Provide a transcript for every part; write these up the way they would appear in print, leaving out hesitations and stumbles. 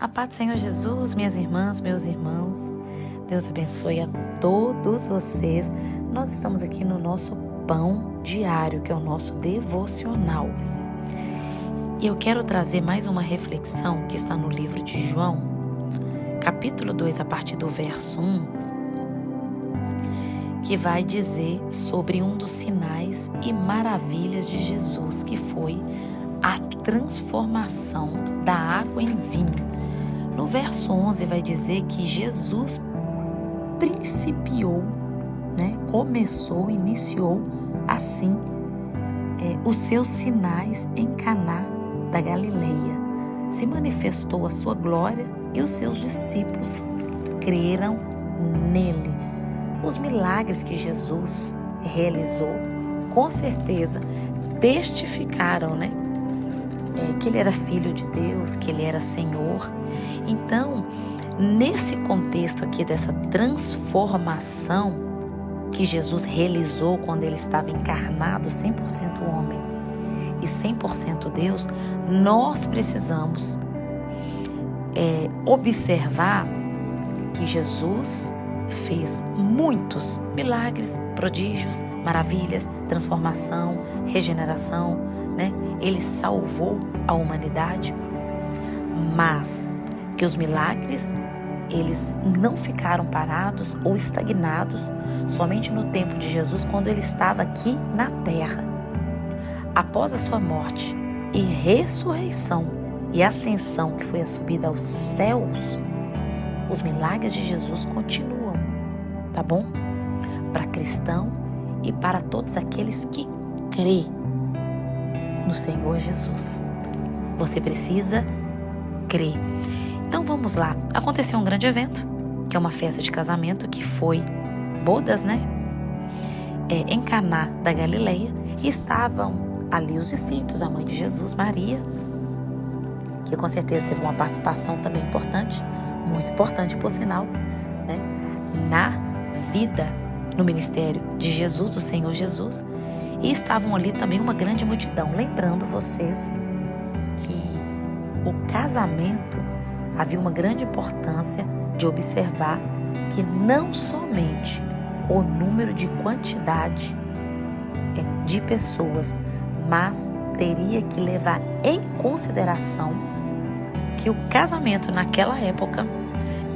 A paz do Senhor Jesus, minhas irmãs, meus irmãos. Deus abençoe a todos vocês. Nós estamos aqui no nosso pão diário, que é o nosso devocional. E eu quero trazer mais uma reflexão que está no livro de João, capítulo 2, a partir do verso 1, que vai dizer sobre um dos sinais e maravilhas de Jesus, que foi a transformação da água em vinho. No verso 11 vai dizer que Jesus iniciou assim os seus sinais em Caná da Galileia. Se manifestou a sua glória e os seus discípulos creram nele. Os milagres que Jesus realizou, com certeza, testificaram, que ele era filho de Deus, que ele era Senhor. Então, nesse contexto aqui dessa transformação que Jesus realizou quando ele estava encarnado, 100% homem e 100% Deus, nós precisamos observar que Jesus fez muitos milagres, prodígios, maravilhas, transformação, regeneração, Ele salvou a humanidade, mas que os milagres, eles não ficaram parados ou estagnados somente no tempo de Jesus, quando ele estava aqui na terra. Após a sua morte e ressurreição e ascensão, que foi a subida aos céus, os milagres de Jesus continuam, tá bom? Para cristão e para todos aqueles que crê no Senhor Jesus. Você precisa crer. Então vamos lá. Aconteceu um grande evento, que é uma festa de casamento, que foi bodas, em Caná da Galileia. E estavam ali os discípulos, a mãe de Jesus, Maria, que com certeza teve uma participação também importante, muito importante por sinal, na vida, no ministério de Jesus, do Senhor Jesus. E estavam ali também uma grande multidão. Lembrando vocês que o casamento, havia uma grande importância de observar que não somente o número de quantidade de pessoas, mas teria que levar em consideração que o casamento naquela época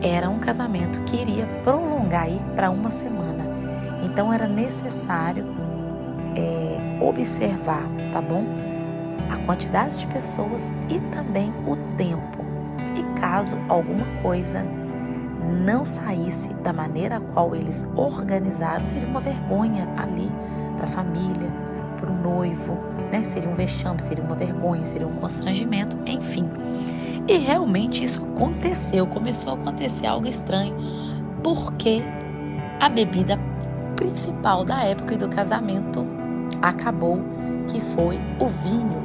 era um casamento que iria prolongar aí para uma semana. Então era necessário observar, tá bom? A quantidade de pessoas e também o tempo. E caso alguma coisa não saísse da maneira a qual eles organizaram, seria uma vergonha ali para a família, para o noivo, Seria um vexame, seria uma vergonha, seria um constrangimento, enfim. E realmente isso aconteceu, começou a acontecer algo estranho, porque a bebida principal da época e do casamento acabou, que foi o vinho.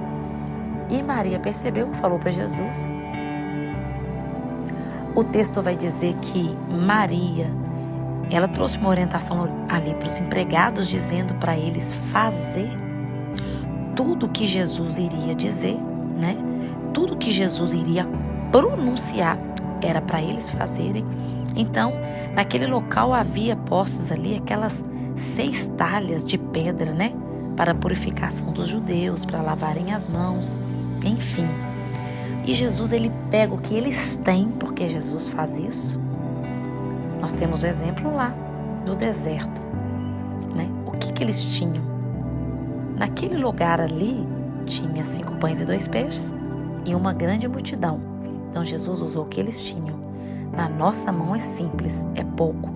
E Maria percebeu, falou para Jesus. O texto vai dizer que Maria, ela trouxe uma orientação ali para os empregados, dizendo para eles fazer tudo que Jesus iria dizer, Tudo que Jesus iria pronunciar era para eles fazerem. Então, naquele local havia postos ali aquelas 6 talhas de pedra, para a purificação dos judeus, para lavarem as mãos, enfim. E Jesus, ele pega o que eles têm, porque Jesus faz isso. Nós temos o exemplo lá do deserto, O que eles tinham? Naquele lugar ali, tinha 5 pães e 2 peixes e uma grande multidão. Então, Jesus usou o que eles tinham. Na nossa mão é simples, é pouco,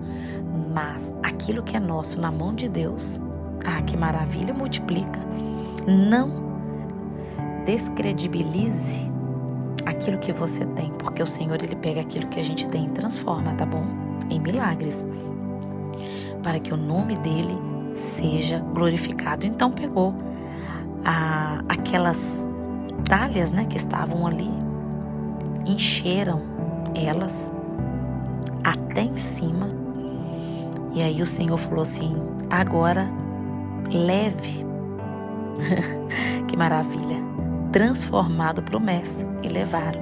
mas aquilo que é nosso na mão de Deus, que maravilha, multiplica. Não descredibilize aquilo que você tem, porque o Senhor, ele pega aquilo que a gente tem e transforma, tá bom? Em milagres, para que o nome dele seja glorificado. Então pegou aquelas talhas, que estavam ali, encheram elas até em cima. E aí o Senhor falou assim: agora leve. Que maravilha! Transformado para o mestre, e levaram.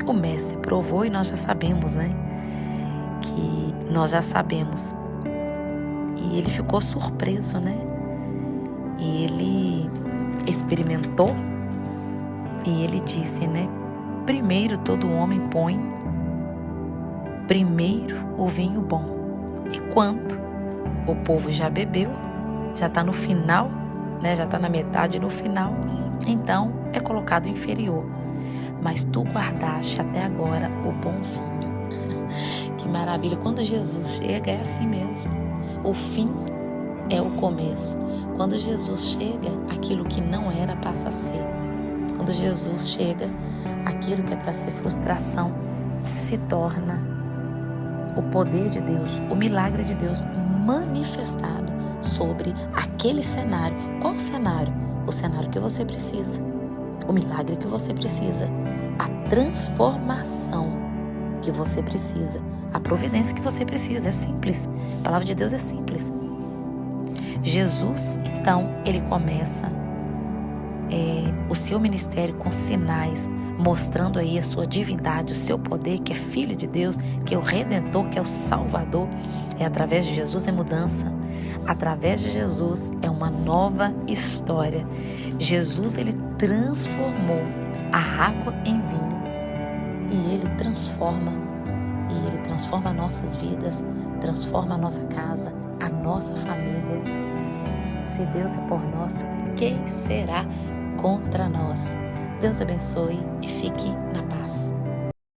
O mestre provou e nós já sabemos, né? E ele ficou surpreso, né? E ele experimentou e ele disse, né? Primeiro todo homem põe primeiro o vinho bom. E quando o povo já bebeu, já está no final, né? Já está na metade no final, então é colocado inferior. Mas tu guardaste até agora o bom vinho. Que maravilha! Quando Jesus chega é assim mesmo. O fim é o começo. Quando Jesus chega, aquilo que não era passa a ser. Quando Jesus chega, aquilo que é para ser frustração se torna o poder de Deus, o milagre de Deus manifestado sobre aquele cenário. Qual o cenário? O cenário que você precisa. O milagre que você precisa. A transformação que você precisa. A providência que você precisa. É simples. A palavra de Deus é simples. Jesus, então, ele começa o seu ministério com sinais, mostrando aí a sua divindade, o seu poder, que é Filho de Deus, que é o Redentor, que é o Salvador. Através de Jesus é mudança. Através de Jesus é uma nova história. Jesus, ele transformou a água em vinho. E ele transforma nossas vidas, transforma a nossa casa, a nossa família. Se Deus é por nós, quem será contra nós? Deus abençoe e fique na paz.